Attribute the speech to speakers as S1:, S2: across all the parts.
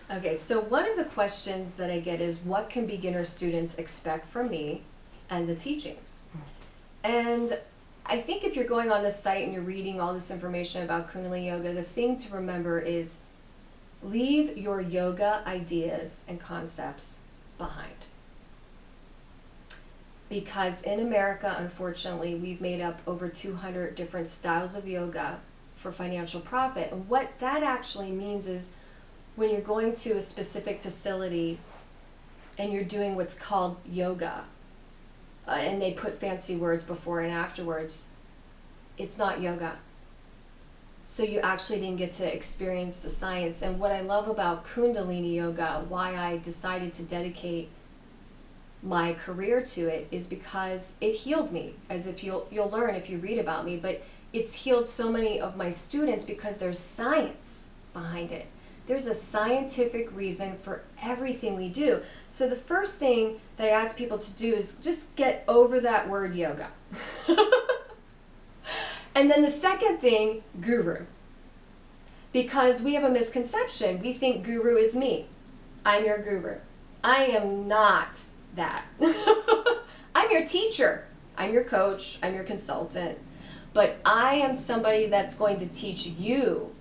S1: Okay, so one of the questions that I get is, what can beginner students expect from me and the teachings? And I think if you're going on this site and you're reading all this information about Kundalini Yoga, the thing to remember is leave your yoga ideas and concepts behind. Because in America, unfortunately, we've made up over 200 different styles of yoga for financial profit. And what that actually means is when you're going to a specific facility and you're doing what's called yoga, and they put fancy words before and afterwards, it's not yoga. So you actually didn't get to experience the science. And what I love about Kundalini Yoga, why I decided to dedicate my career to it, is because it healed me, as if you'll learn if you read about me, but it's healed so many of my students because there's science behind it. There's a scientific reason for everything we do. So the first thing that I ask people to do is just get over that word yoga. And then the second thing, guru. Because we have a misconception. We think guru is me. I'm your guru. I am not that. I'm your teacher. I'm your coach. I'm your consultant. But I am somebody that's going to teach you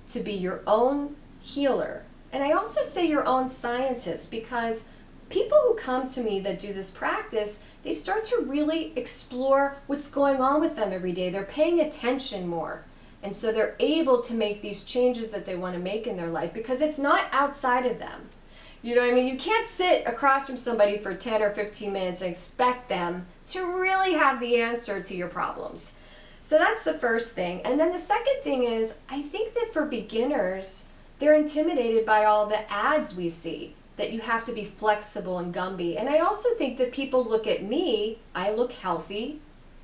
S1: to be your own healer. And I also say your own scientist, because people who come to me that do this practice, they start to really explore what's going on with them every day. They're paying attention more. And so they're able to make these changes that they want to make in their life because it's not outside of them. You know what I mean? You can't sit across from somebody for 10 or 15 minutes and expect them to really have the answer to your problems. So that's the first thing. And then the second thing is, I think that for beginners, they're intimidated by all the ads we see, that you have to be flexible and Gumby. And I also think that people look at me, I look healthy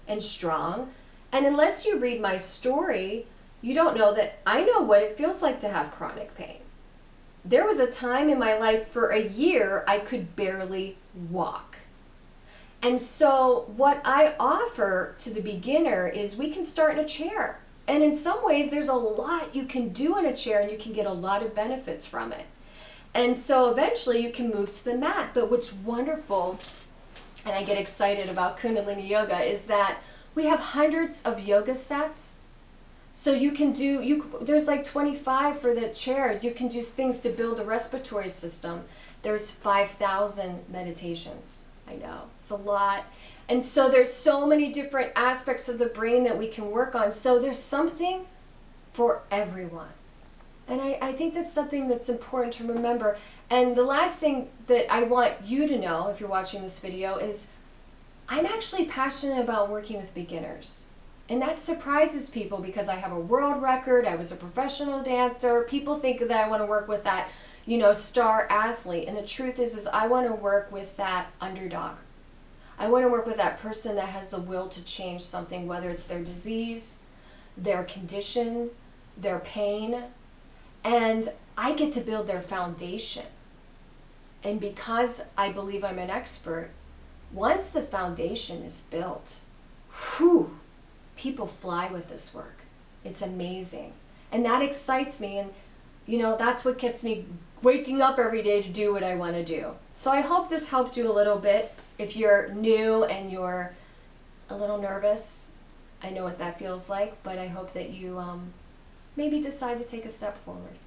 S1: and strong. And unless you read my story, you don't know that I know what it feels like to have chronic pain. There was a time in my life for a year I could barely walk. And so what I offer to the beginner is we can start in a chair. And in some ways, there's a lot you can do in a chair and you can get a lot of benefits from it. And so eventually you can move to the mat. But what's wonderful, and I get excited about Kundalini Yoga, is that we have hundreds of yoga sets. So you can do, there's like 25 for the chair. You can do things to build the respiratory system. There's 5,000 meditations. I know, it's a lot. And so there's so many different aspects of the brain that we can work on. So there's something for everyone. And I think that's something that's important to remember. And the last thing that I want you to know, if you're watching this video, is I'm actually passionate about working with beginners. And that surprises people because I have a world record. I was a professional dancer. People think that I want to work with that, star athlete. And the truth is I want to work with that underdog. I want to work with that person that has the will to change something, whether it's their disease, their condition, their pain, and I get to build their foundation. And because I believe I'm an expert, once the foundation is built, people fly with this work. It's amazing. And that excites me. And, that's what gets me waking up every day to do what I want to do. So I hope this helped you a little bit. If you're new and you're a little nervous, I know what that feels like, but I hope that you maybe decide to take a step forward.